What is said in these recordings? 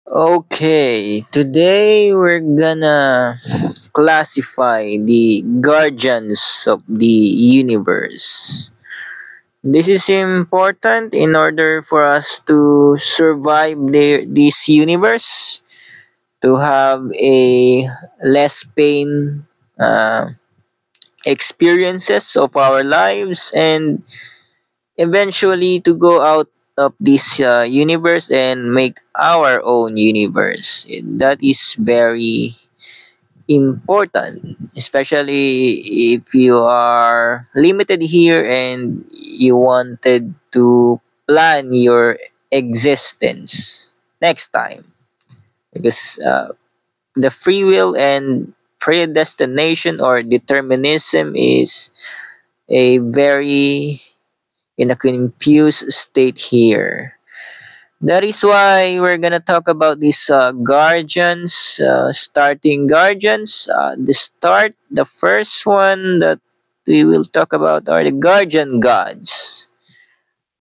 Okay, today we're gonna classify the guardians of the universe. This is important in order for us to survive this universe, to have a less pain experiences of our lives, and eventually to go out of this universe and make our own universe. That is very important, especially if you are limited here and you wanted to plan your existence next time. Because the free will and predestination or determinism is a very in a confused state here. That is why we're gonna talk about these guardians, starting guardians. The first one that we will talk about are the guardian gods.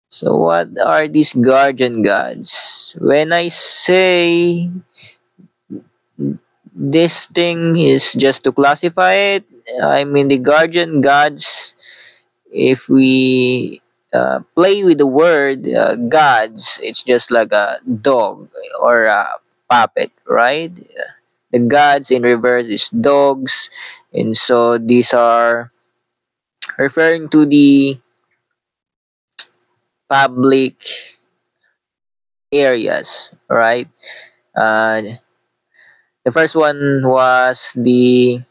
So, what are these guardian gods? When I say this thing is just to classify it, I mean the guardian gods. If we play with the word gods, it's just like a dog or a puppet, right? The gods in reverse is dogs, and so these are referring to the public areas, right? Uh, the first one was the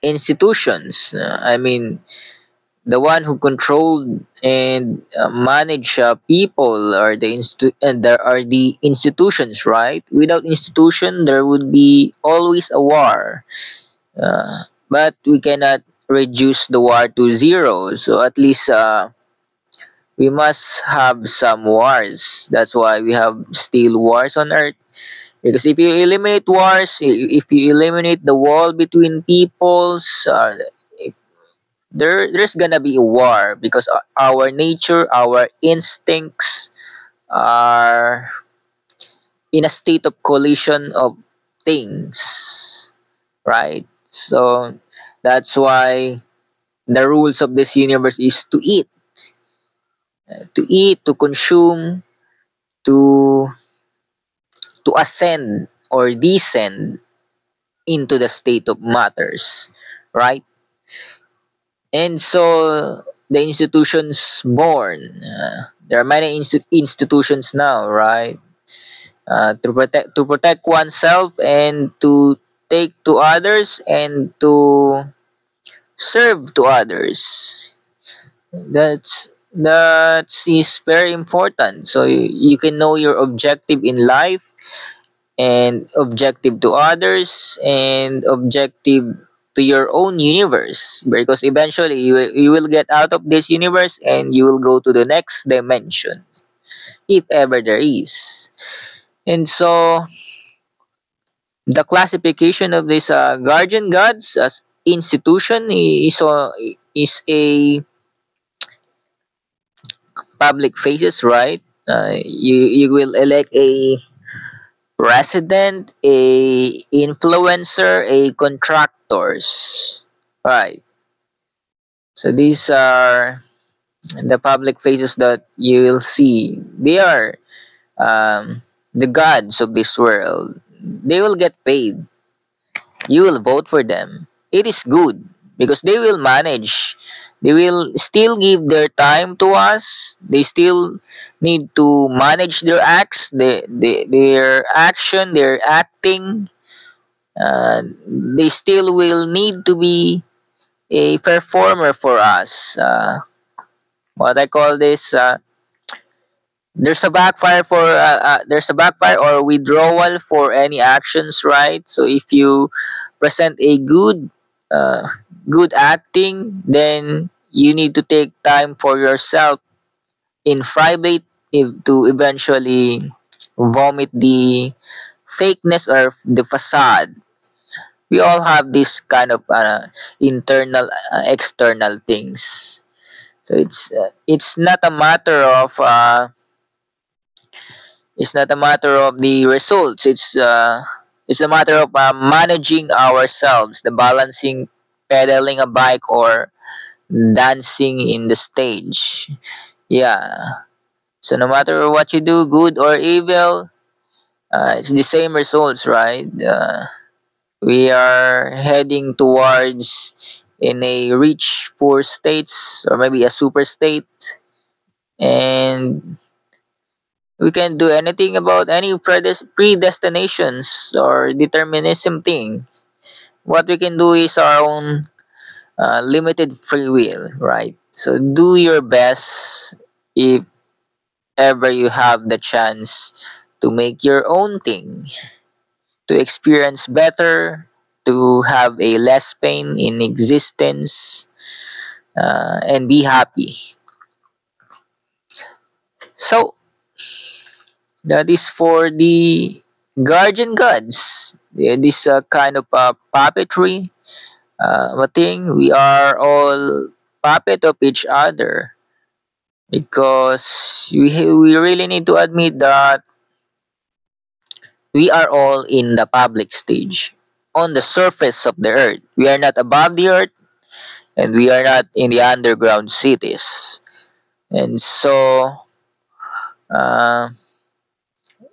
institutions. I mean, the one who controlled and manage people are and there are the institutions, right? Without institution there would be always a war, but we cannot reduce the war to zero, so at least we must have some wars. That's why we have still wars on earth, because if you eliminate wars, if you eliminate the wall between peoples, there's gonna be a war, because our nature, our instincts are in a state of collision of things, right? So that's why the rules of this universe is to consume, to ascend or descend into the state of matters, right? And so the institutions born, there are many institutions now, right? To protect oneself and to take to others and to serve to others. That is very important. So you can know your objective in life, and objective to others, and objective to your own universe, because eventually you will get out of this universe and you will go to the next dimension, if ever there is. And so the classification of these guardian gods as institution is a public faces, right? You will elect a president, a influencer, a contractors, right? So these are the public faces that you will see. They are the gods of this world. They will get paid. You will vote for them. It is good because they will manage. They will still give their time to us. They still need to manage their acts, their action, their acting. They still will need to be a performer for us. What I call this, there's a backfire or withdrawal for any actions, right? So if you present a uh, good acting, then you need to take time for yourself in private, to eventually vomit the fakeness or the facade. We all have this kind of internal, external things. So it's not a matter of It's not a matter of the results. It's a matter of managing ourselves, the balancing, pedaling a bike, or dancing in the stage. Yeah. So no matter what you do, good or evil, it's the same results, right? We are heading towards in a rich poor states or maybe a super state, and we can't do anything about any predestinations or determinism thing. What we can do is our own limited free will, right? So do your best if ever you have the chance to make your own thing, to experience better, to have a less pain in existence, and be happy. So that is for the guardian gods. This kind of puppetry, a thing. We are all puppet of each other because we really need to admit that we are all in the public stage on the surface of the earth. We are not above the earth and we are not in the underground cities. And so uh,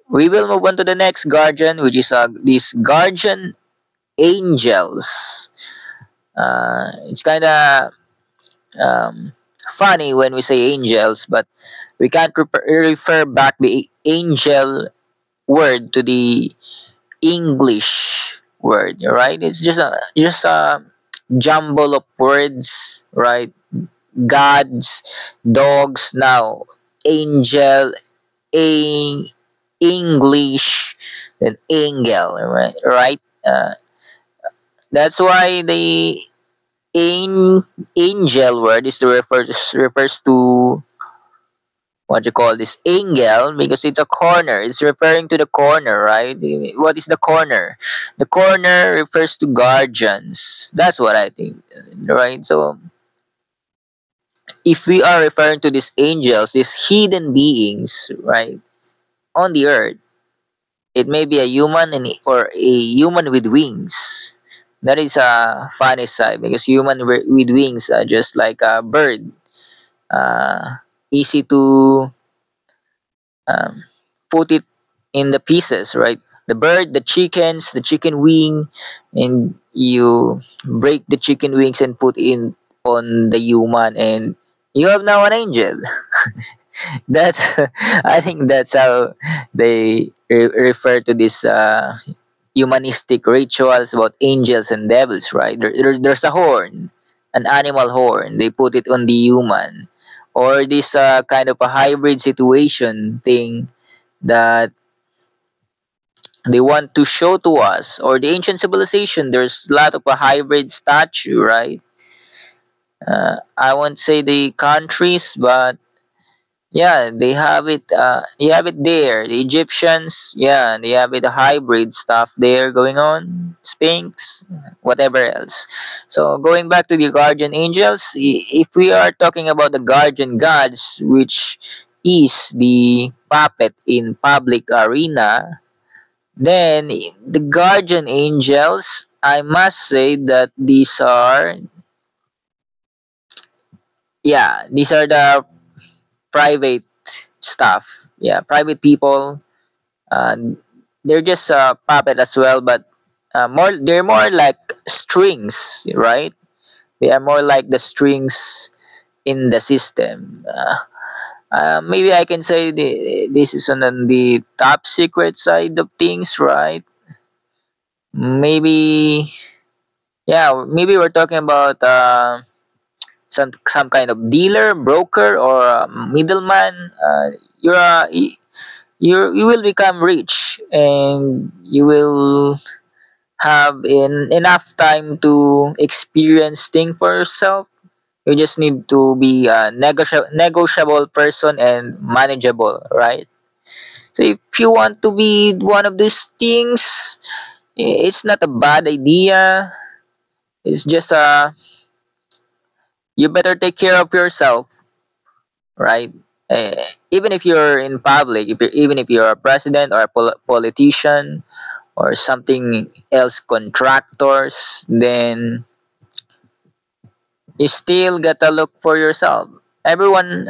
we will move on to the next guardian, which is these guardian angels. It's kind of um, funny when we say angels, but we can't refer back the angel word to the English word, right? It's just a jumble of words, right? Gods, dogs, now angel, a English, then angel, right? Right? That's why the angel word is refers to what you call this angel because it's a corner. It's referring to the corner, right? What is the corner? The corner refers to guardians. That's what I think, right? So if we are referring to these angels, these hidden beings, right, on the earth, it may be a human or a human with wings. That is a funny side because with wings are just like a bird, uh, easy to um, put it in the pieces, right? The bird, the chickens, the chicken wing, and you break the chicken wings and put in on the human, and you have now an angel. That's I think that's how they refer to this humanistic rituals about angels and devils, right? There's a horn, an animal horn. They put it on the human, or this kind of a hybrid situation thing that they want to show to us, or the ancient civilization. There's a lot of a hybrid statue, right? I won't say the countries, but yeah, they have it. You have it there. The Egyptians, yeah, they have it. A hybrid stuff there going on. Sphinx, whatever else. So going back to the guardian angels, if we are talking about the guardian gods, which is the puppet in public arena, then the guardian angels, I must say that these are the private stuff. Yeah, private people. Uh, they're just a puppet as well, but they're more like strings, right? They are more like the strings in the system. Maybe I can say this is on the top secret side of things, right? Maybe yeah, maybe we're talking about some kind of dealer, broker, or middleman. You will become rich and you will have enough time to experience things for yourself. You just need to be a negotiable person and manageable, right? So if you want to be one of these things, it's not a bad idea. It's just you better take care of yourself, right? Even if you're in public, even if you're a president or a politician or something else, contractors, then you still gotta look for yourself. Everyone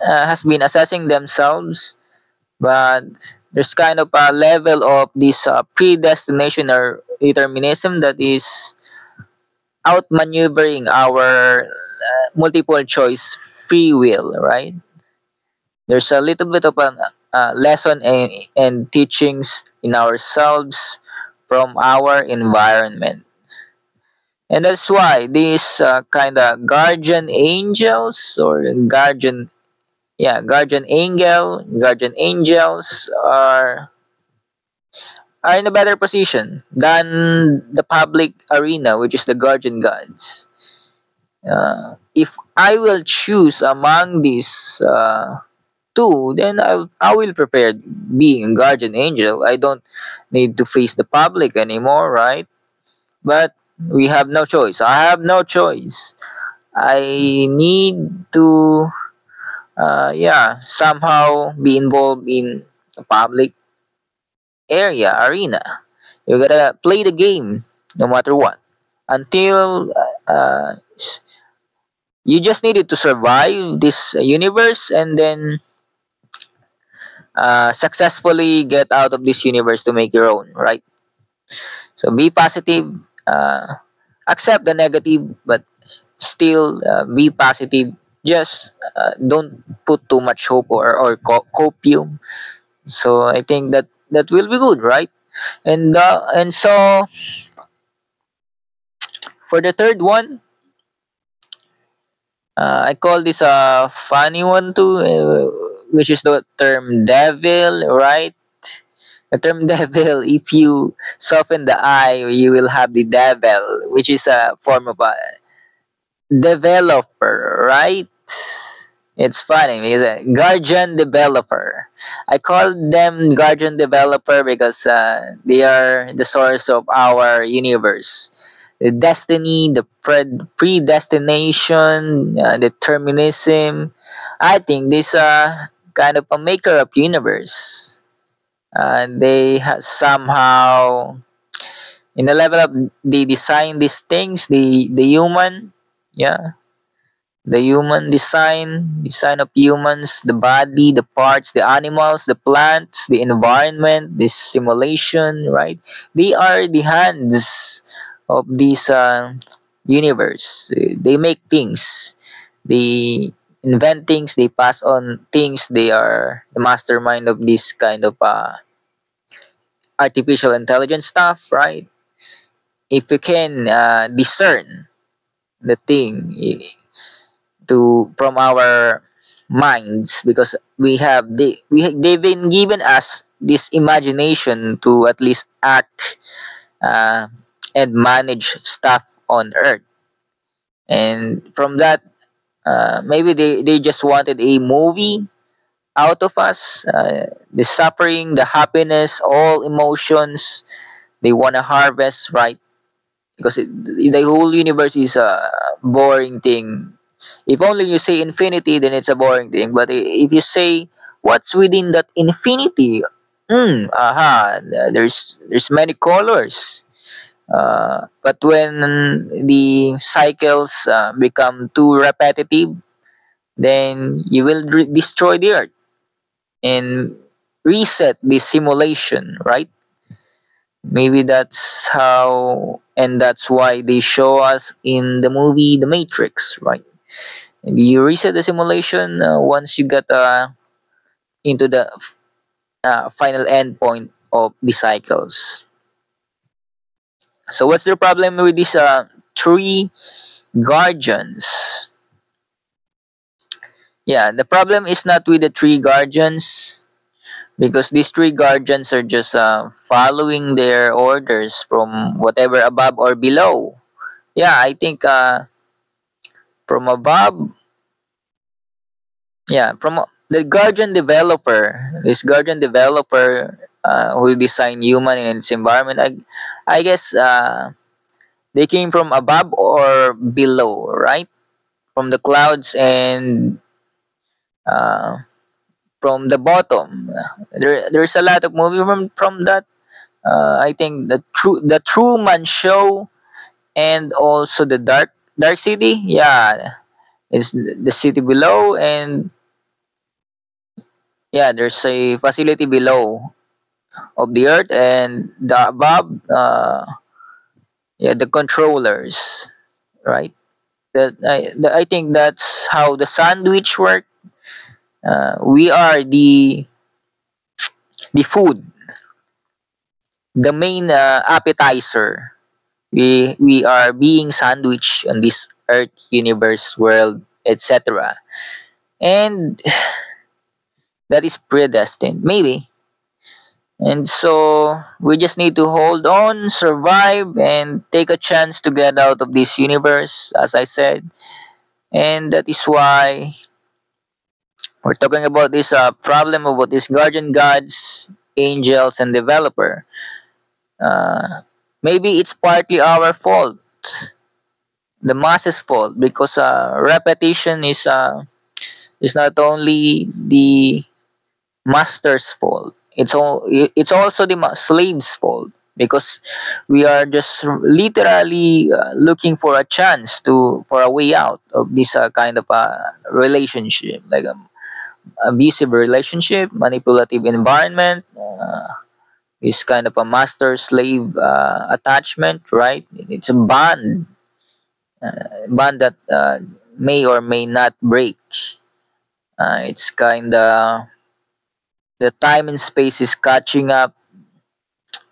has been assessing themselves, but there's kind of a level of this predestination or determinism that is outmaneuvering our multiple choice free will, right? There's a little bit of a lesson and teachings in ourselves from our environment. And that's why these kind of guardian angels or guardian angels are in a better position than the public arena, which is the guardian gods. If I will choose among these two, then I will prepare being a guardian angel. I don't need to face the public anymore, right? But we have no choice. I have no choice. I need to, somehow be involved in a public area, arena. You gotta play the game no matter what. Until you just needed to survive this universe and then successfully get out of this universe to make your own, right? So be positive, accept the negative, but still be positive. Just don't put too much hope or copium. So I think that will be good, right? And so for the third one, I call this a funny one too, which is the term devil, right? The term devil, if you soften the eye, you will have the devil, which is a form of a developer, right? It's funny because guardian developer. I call them guardian developer because they are the source of our universe. The destiny, the predestination, determinism. I think this kind of a maker of universe. They somehow in the level of they design these things. The human, yeah, the human design of humans, the body, the parts, the animals, the plants, the environment, the simulation, right? They are the hands of this universe. They make things, they invent things, they pass on things. They are the mastermind of this kind of artificial intelligence stuff, right? If you can discern the thing to from our minds, because they've been given us this imagination to at least act uh, and manage stuff on earth, and from that maybe they just wanted a movie out of us, the suffering, the happiness, all emotions they want to harvest, right? Because the whole universe is a boring thing. If only you say infinity, then it's a boring thing. But if you say what's within that infinity, there's many colors. But when the cycles become too repetitive, then you will destroy the earth and reset the simulation, right? Maybe that's how, and that's why they show us in the movie The Matrix, right? And you reset the simulation once you get into the final end point of the cycles. So, what's the problem with these three guardians? Yeah, the problem is not with the three guardians, because these three guardians are just following their orders from whatever above or below. Yeah, I think from above, yeah, from the guardian developer, this guardian developer who designed human and its environment, I guess they came from above or below, right? From the clouds and uh, from the bottom. There's a lot of movie from that. I think the Truman Show, and also the Dark City. Yeah, it's the city below, and yeah, there's a facility below of the earth, and the above. Yeah, the controllers, right? I think that's how the sandwich work. We are the food, the main appetizer. We are being sandwiched on this earth, universe, world, etc. And that is predestined, maybe. And so we just need to hold on, survive, and take a chance to get out of this universe, as I said. And that is why we're talking about this problem about these guardian gods, angels, and developer. Uh, Maybe it's partly our fault, the masses' fault, because repetition is not only the master's fault. It's also the slave's fault, because we are just literally looking for a chance to for a way out of this kind of relationship, like abusive relationship, manipulative environment. Is kind of a master slave attachment, right? It's a bond that may or may not break. It's kind of the time and space is catching up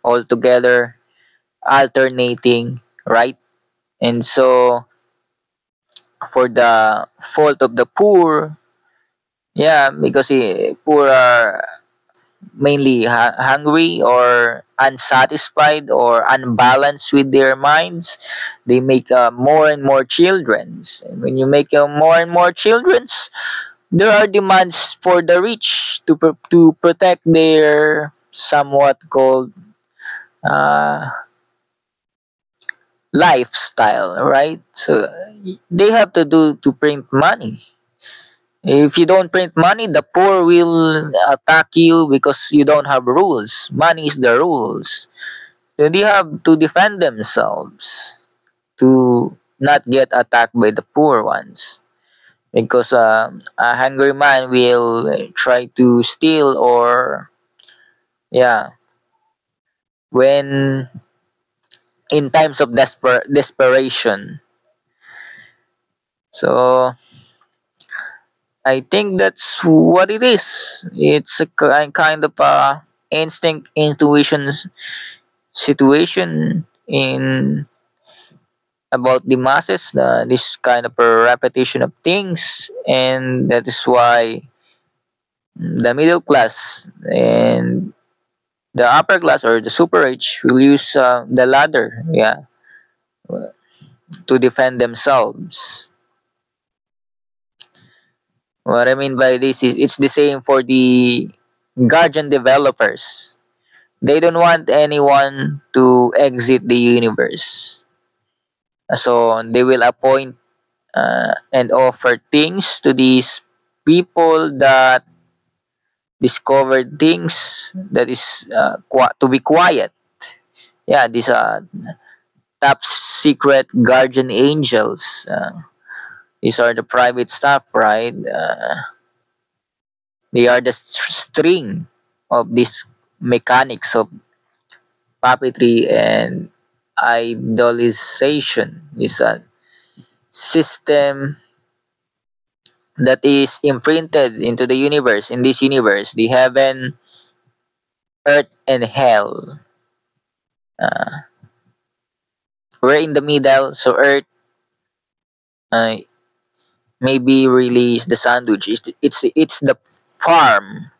all together, alternating, right? And so, for the fault of the poor, yeah, because poor are mainly hungry or unsatisfied or unbalanced with their minds. They make more and more childrens, and when you make more and more childrens, there are demands for the rich to protect their somewhat called uh, lifestyle, right? So they have to do to print money. If you don't print money, the poor will attack you because you don't have rules. Money is the rules. So they have to defend themselves to not get attacked by the poor ones. Because a hungry man will try to steal, or yeah, when in times of desperation. So I think that's what it is. It's a kind of a instinct, intuition situation in about the masses. This kind of a repetition of things, and that is why the middle class and the upper class or the super rich will use the ladder, yeah, to defend themselves. What I mean by this is it's the same for the guardian developers. They don't want anyone to exit the universe. So they will appoint and offer things to these people that discovered things that is to be quiet. Yeah, these are top secret guardian angels. These are the private staff, right? They are the string of this mechanics of puppetry and idolization. Is a system that is imprinted into the universe. In this universe, the heaven, earth, and hell. Uh, we're in the middle, so earth uh, maybe really is the sandwich. It's the farm.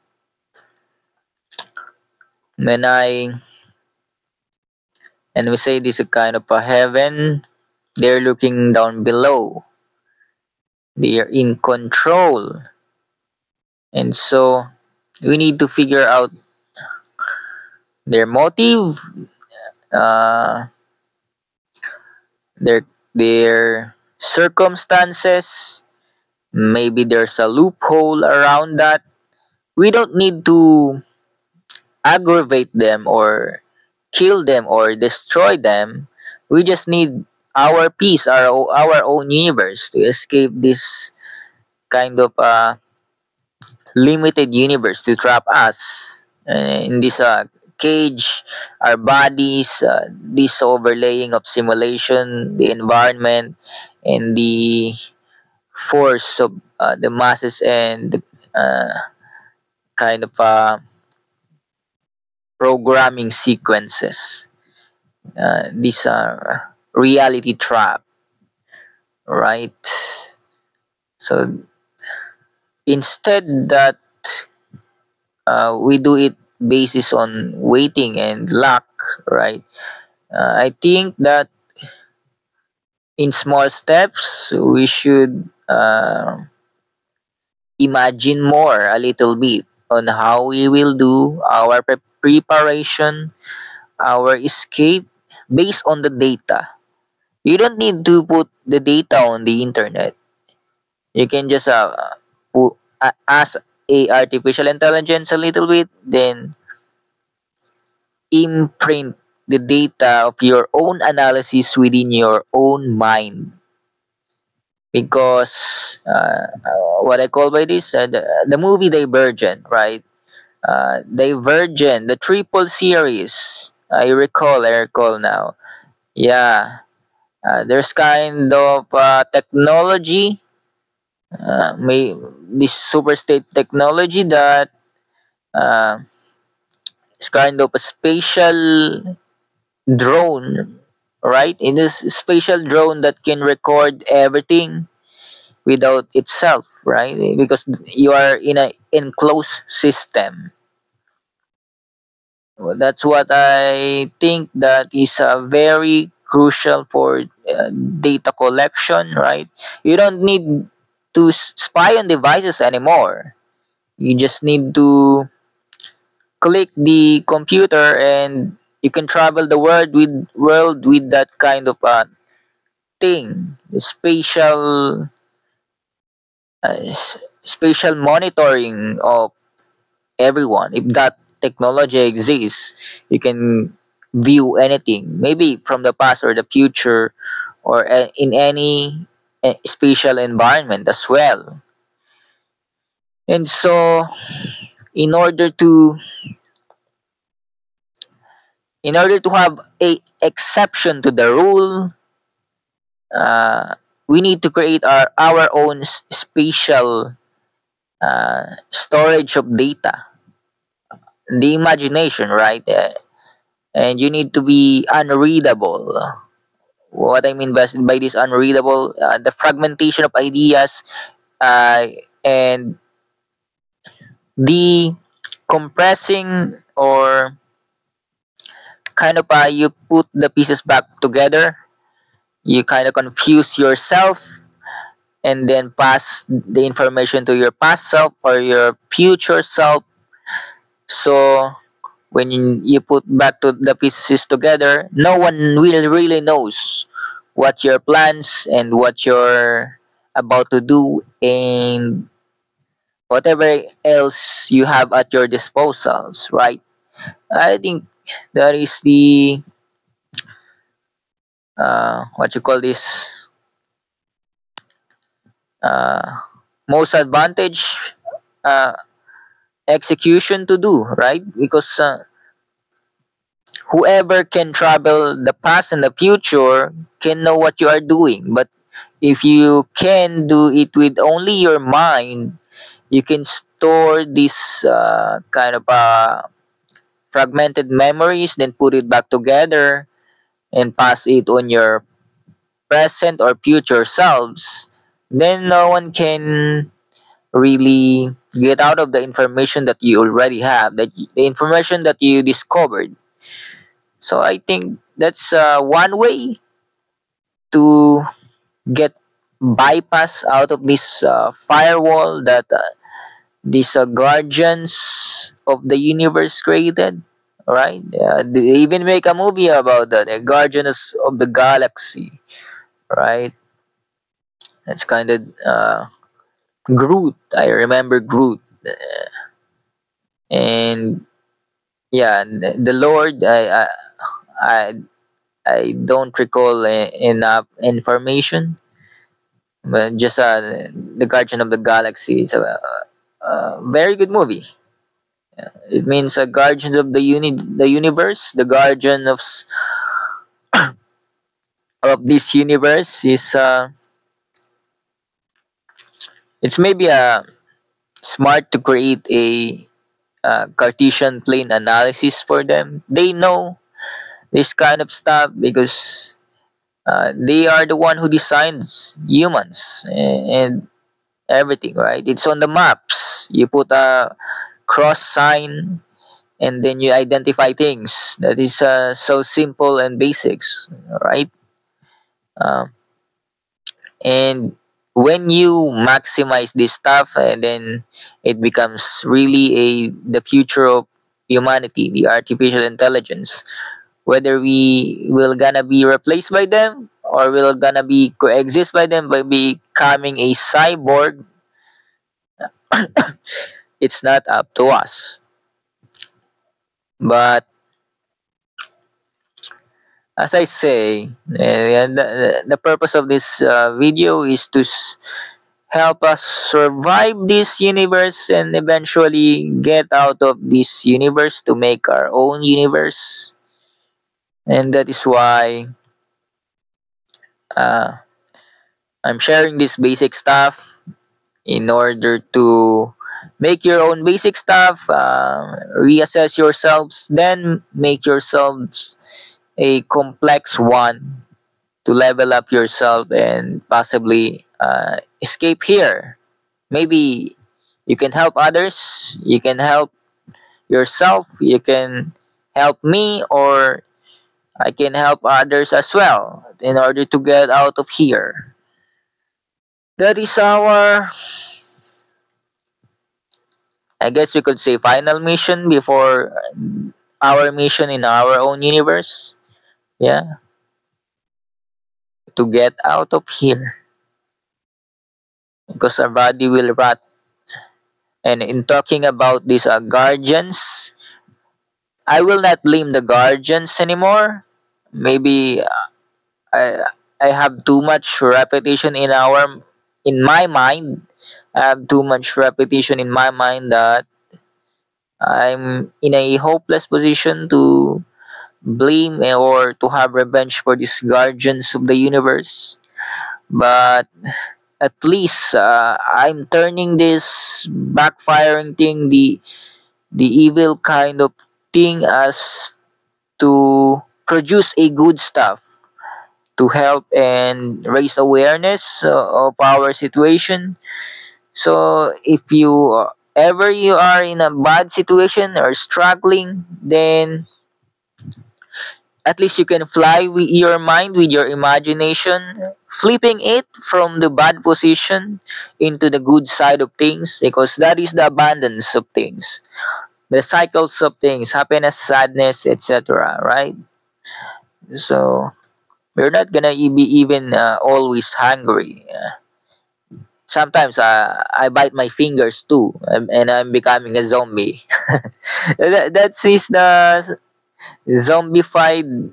When I and we say this is a kind of a heaven, they're looking down below. They are in control, and so we need to figure out their motive, uh, their circumstances. Maybe there's a loophole around that. We don't need to aggravate them or kill them or destroy them. We just need our peace, our own universe to escape this kind of limited universe to trap us in this cage, our bodies, this overlaying of simulation, the environment, and the force of the masses and the kind of programming sequences. These are reality trap, right? So instead that we do it basis on waiting and luck, right? I think that in small steps we should imagine more a little bit on how we will do our preparation, our escape based on the data. You don't need to put the data on the internet. You can just ask a artificial intelligence a little bit, then imprint the data of your own analysis within your own mind. Because what I call by this, the movie Divergent, right? Divergent, the triple series. I recall now. Yeah, there's kind of technology, may this super state technology that uh, is kind of a spatial drone, right? In this spatial drone that can record everything without itself, right? Because you are in a enclosed system. Well, that's what I think that is very crucial for data collection, right? You don't need to spy on devices anymore. You just need to click the computer and you can travel the world with that kind of thing, spatial monitoring of everyone. If that technology exists, you can view anything, maybe from the past or the future, or in any spatial environment as well. And so, in order to in order to have a exception to the rule, uh, we need to create our own spatial storage of data, the imagination, right? And you need to be unreadable. What I mean by this unreadable, the fragmentation of ideas, uh, and the compressing, or kind of you put the pieces back together, you kind of confuse yourself and then pass the information to your past self or your future self. So when you put back to the pieces together, no one will really knows what your plans and what you're about to do and whatever else you have at your disposals, right? I think that is the what you call this, uh, most advantage uh, execution to do, right? Because whoever can travel the past and the future can know what you are doing. But if you can do it with only your mind, you can store this kind of fragmented memories, then put it back together and pass it on your present or future selves. Then no one can really get out of the information that you already have, the information that you discovered. So I think that's one way to get bypass out of this firewall that these guardians of the universe created. Right? They even make a movie about that, the guardians of the galaxy. Right? It's kind of Groot. I remember Groot. And yeah, the Lord, I, I don't recall enough information, but just the Guardian of the Galaxy is a very good movie. It means a guardian of the universe, the guardian of this universe is it's maybe smart to create a Cartesian plane analysis for them. They know this kind of stuff because they are the one who designs humans and everything, right? It's on the maps. You put a cross sign and then you identify things. That is so simple and basics, right? Um, and when you maximize this stuff, then it becomes really the future of humanity, the artificial intelligence. Whether we will gonna be replaced by them or will gonna be coexist by them by becoming a cyborg, it's not up to us. But as I say, the purpose of this video is to help us survive this universe and eventually get out of this universe to make our own universe. And that is why uh, I'm sharing this basic stuff in order to make your own basic stuff, reassess yourselves, then make yourselves a complex one to level up yourself and possibly escape here. Maybe you can help others, you can help yourself, you can help me, or I can help others as well in order to get out of here. That is our, I guess we could say, final mission before our mission in our own universe. Yeah, to get out of here because our body will rot. And in talking about these guardians, I will not blame the guardians anymore. Maybe I I have too much repetition in my mind. I have too much repetition in my mind that I'm in a hopeless position to blame or to have revenge for these guardians of the universe. But at least I'm turning this backfiring thing, the evil kind of thing, as to produce a good stuff to help and raise awareness of our situation. So if you ever you are in a bad situation or struggling, then at least you can fly with your mind, with your imagination, flipping it from the bad position into the good side of things, because that is the abundance of things, the cycles of things, happiness, sadness, etc., right? So we're not gonna be even always hungry. Sometimes I bite my fingers too, and I'm becoming a zombie. That is the zombified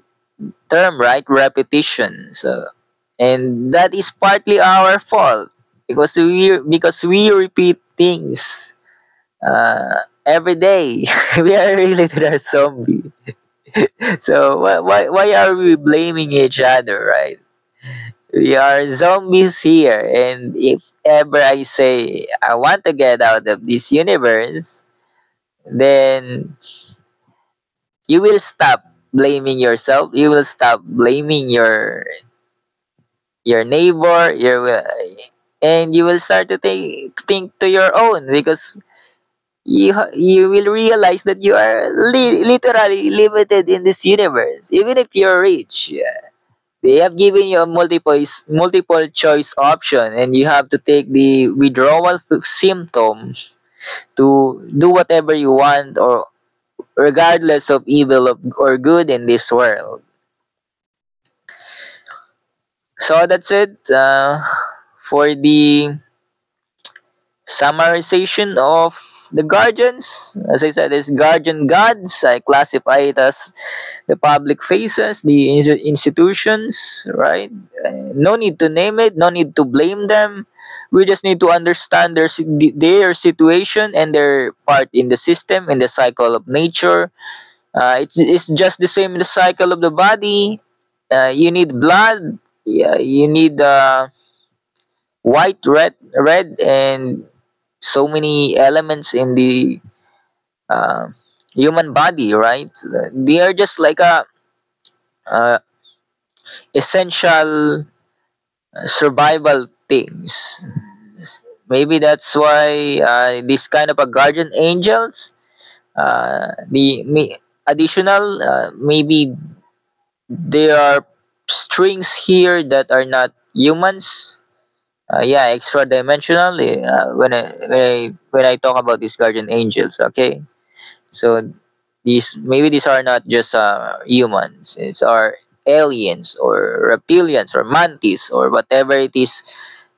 term, right? Repetition. So, and that is partly our fault because we repeat things every day. We are related to a zombie. So why are we blaming each other, right? We are zombies here, and if ever I say I want to get out of this universe, then you will stop blaming yourself. You will stop blaming your neighbor, and you will start to think to your own, because you will realize that you are literally limited in this universe. Even if you're rich, they have given you a multiple choice option, and you have to take the withdrawal symptom to do whatever you want, or regardless of evil or good in this world. So that's it for the summarization of the guardians, as I said, is guardian gods. I classify it as the public faces, the institutions, right? No need to name it, no need to blame them. We just need to understand their situation and their part in the system, in the cycle of nature. It's just the same in the cycle of the body. You need blood. Yeah, you need white, red, and so many elements in the uh, human body, right? They are just like a essential survival things. Maybe that's why this kind of a guardian angels, additional, maybe there are strings here that are not humans. Yeah, extra dimensional. When I talk about these guardian angels, okay. So these are not just humans. It's our aliens or reptilians or mantis or whatever it is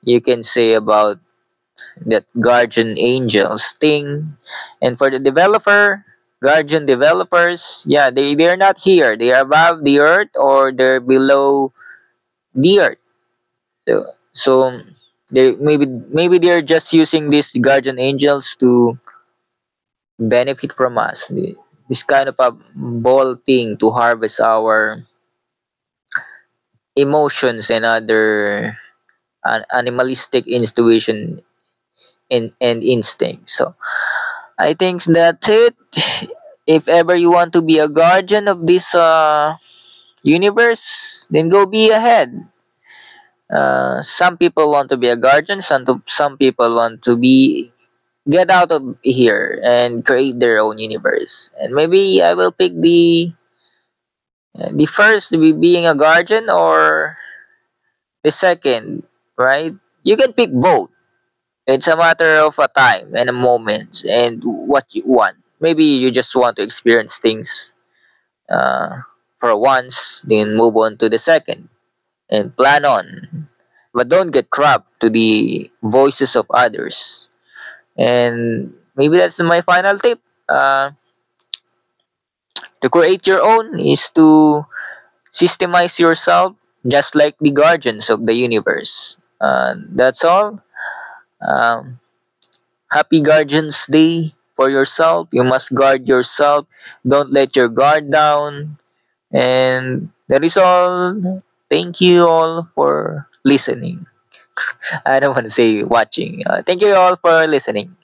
you can say about that guardian angels thing. And for the developer, guardian developers, yeah, they're not here. They are above the earth or they're below the earth. So they maybe they're just using these guardian angels to benefit from us. This kind of a ball thing to harvest our emotions and other animalistic intuition and instinct. So I think that's it. If ever you want to be a guardian of this universe, then go be ahead. Some people want to be a guardian. Some people want to be get out of here and create their own universe. And maybe I will pick the first to be being a guardian or the second, right? You can pick both. It's a matter of a time and a moment and what you want. Maybe you just want to experience things uh, for once, then move on to the second and plan on. But don't get trapped to the voices of others. And maybe that's my final tip. To create your own is to systemize yourself just like the guardians of the universe. That's all. Um, Happy Guardians Day for yourself. You must guard yourself. Don't let your guard down. And that is all. Thank you all for listening. I don't want to say watching. Thank you all for listening.